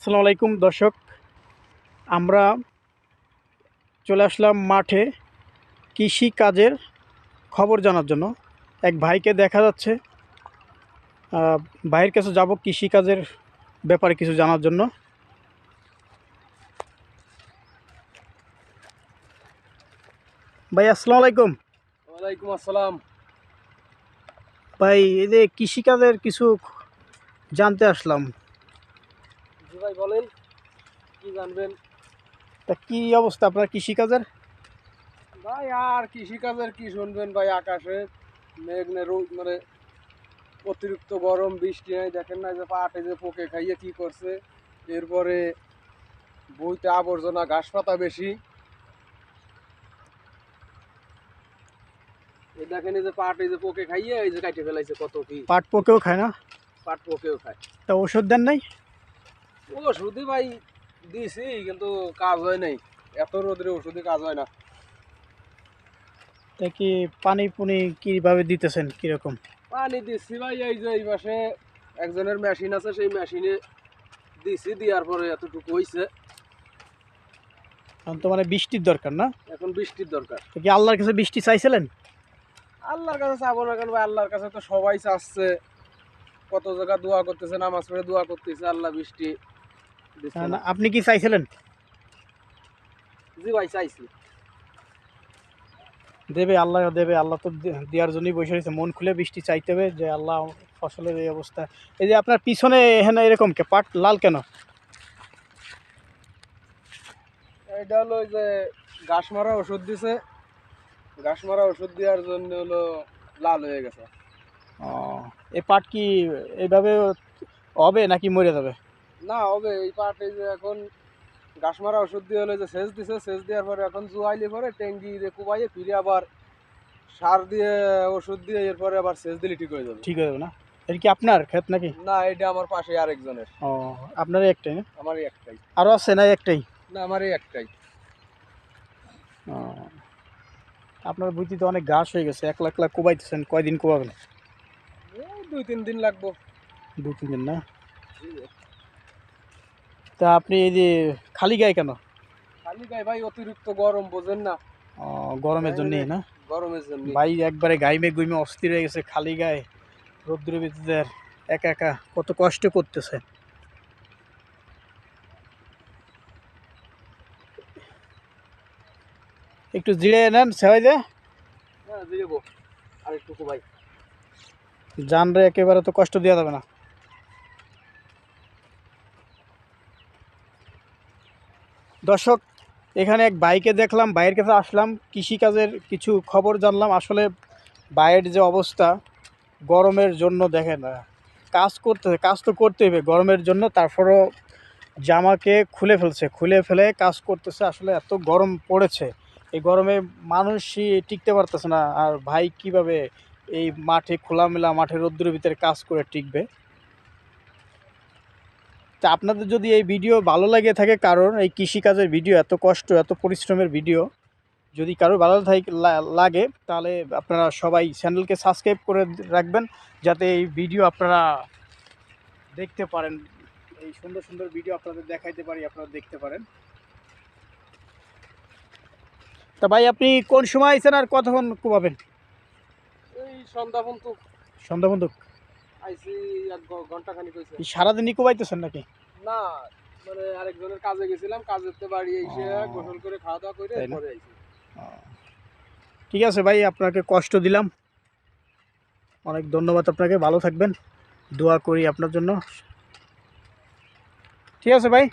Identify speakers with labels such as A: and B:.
A: আসসালামু আলাইকুম দর্শক, আমরা চলে আসলাম মাঠে কৃষি কাজের খবর জানার জন্য। এক ভাইকে দেখা যাচ্ছে, ভাইয়ের কাছে যাব কৃষি কাজের ব্যাপারে কিছু জানার জন্য। ভাই আসসালামু আলাইকুম।
B: ওয়ালাইকুম আসসালাম।
A: ভাই, এই যে কৃষিকাজের কিছু জানতে আসলাম।
B: জি ভাই বলেন, কি জানবেন?
A: তা কি অবস্থা আপনার কৃষিকাজের?
B: ভাই আর কৃষিকাজের কি শুনবেন ভাই, আকাশে মেঘ মানে অতিরিক্ত গরম, বৃষ্টি নাই, দেখেন না যে পাটে যে পোকে খাইয়ে কি করছে। এরপরে বইতে আবর্জনা, ঘাস পাতা বেশি। এই দেখেন এই যে পাটে যে পোকে খাইয়ে এই যে কাটে ফেলাইছে কত কি।
A: পাট পোকেও খায় না?
B: পাট পোকেও খায়।
A: তা ওষুধ দেন নাই?
B: ওষুধই ভাই দিছি, কিন্তু কাজ হয় নাই। এত রোদ্রে ওষুধে কাজ হয় না।
A: তা কি পানি পুনি কীভাবে দিতেছেন, কীরকম?
B: পানি দিচ্ছি ভাই, এই যে এই মাসে একজনের মেশিন আছে, সেই মেশিনে দিছি, দেওয়ার পরে এতটুকু হয়েছে।
A: এখন তো মানে বৃষ্টির দরকার না?
B: এখন বৃষ্টির দরকার।
A: তা কি আল্লাহর কাছে বৃষ্টি চাইছিলেন?
B: আল্লাহর কাছে চাবো না কেন ভাই? আল্লাহর কাছে তো সবাই চাচ্ছে, কত জায়গা দোয়া করতেছে, নামাজ পড়ে দোয়া করতেছে, আল্লাহ বৃষ্টি দিচ্ছে না।
A: আপনি কি চাইছিলেন?
B: জি ভাই চাইছি।
A: দেবে, আল্লাহ দেবে। আল্লাহ তো দেওয়ার জন্যই বসে রয়েছে। মন খুলে বৃষ্টি চাইতে হবে যে আল্লাহ ফসলের এই অবস্থা। এই যে আপনার পিছনে এখানে এরকম কে পাট লাল কেন?
B: এটা হলো ওই যে ঘাস মারা ওষুধ দিছে, ঘাস মারা ওষুধ দেওয়ার জন্য হলো লাল হয়ে গেছে।
A: ও, এই পাট কি এইভাবে হবে নাকি মরে যাবে?
B: না হবে, এই পাট এই যে এখন ঘাস মারা ওষুধ দিয়ে হলো যে সেচ দিছে, সেচ দেওয়ার পরে এখন জুয়াইলে পরে ট্যাঙ্কি দিয়ে কুবাইয়ে ফিরে আবার সার দিয়ে ওষুধ দিয়ে এরপরে আবার সেচ দিলে ঠিক হয়ে যাবে।
A: ঠিক হয়ে যাবে না? এটা কি আপনার ক্ষেত নাকি?
B: না, এটা আমার পাশে আরেকজনের।
A: ও, আপনারই একটাই না?
B: আমারই একটাই।
A: আরও আছে না একটাই?
B: না, আমারই একটাই।
A: ও, আপনার বুঝতে তো অনেক ঘাস হয়ে গেছে। এক লাখ লাখ কোবাইতেছেন, কয়দিন কোবাবেন?
B: এই 2-3 দিন লাগবো।
A: 2-3 দিন না? তা আপনি এই যে খালি গায়ে কেন?
B: খালি গায়ে ভাই, অতিরিক্ত গরম বোঝেন না?
A: ও, গরমের জন্যই না?
B: গরমের জন্য।
A: ভাই একবারে গাইমে গুইমে অস্থির হয়ে গেছে, খালি গায়ে রৌদ্রের ভিতরে একা একা কত কষ্ট করতেছে। একটু জিরে নেন সেবাই যে।
B: হ্যাঁ দিবো আর একটু ভাই।
A: জান রে, একেবারে তো কষ্ট দেওয়া যাবে না। দর্শক, এখানে এক ভাইকে দেখলাম, ভাইয়ের কাছে আসলাম, কৃষিকাজের কিছু খবর জানলাম। আসলে ভাইয়ের যে অবস্থা, গরমের জন্য দেখেন কাজ তো করতে হবে গরমের জন্য, তারপরও জামাকে খুলে ফেলছে, খুলে ফেলে কাজ করতেছে। আসলে এত গরম পড়েছে, এই গরমে মানুষই টিকতে পারতেছে না। আর ভাই কিভাবে এই মাঠে, খোলামেলা মাঠে রোদ্দুরের ভিতরে কাজ করে টিকবে? তা আপনাদের যদি এই ভিডিও ভালো লাগে থাকে, কারণ এই কৃষিকাজের ভিডিও, এত কষ্ট এত পরিশ্রমের ভিডিও যদি কারোর ভালো লাগে, তাহলে আপনারা সবাই চ্যানেলকে সাবস্ক্রাইব করে রাখবেন, যাতে এই ভিডিও আপনারা দেখতে পারেন। এই সুন্দর সুন্দর ভিডিও আপনাদের দেখাইতে পারি, আপনারা দেখতে পারেন। তা ভাই, আপনি কোন সময় আইছেন আর কতক্ষণ কোবাবেন?
B: এই সন্ধ্যা পর্যন্ত।
A: সন্ধ্যা বন্ধু?
B: আইছি 1 ঘন্টা খানিক হয়েছে।
A: সারাদিনই কোবাইতেছেন নাকি?
B: না, মানে আরেকজনের কাজে গেছিলাম, কাজের বাড়ি এসে
A: ও,
B: গোসল করে খাওয়া দাওয়া করে
A: তাই না?
B: পরে আইছি।
A: ও, ঠিক আছে ভাই, আপনাকে কষ্ট দিলাম, অনেক ধন্যবাদ আপনাকে। ভালো থাকবেন, দোয়া করি আপনার জন্য। ঠিক আছে ভাই।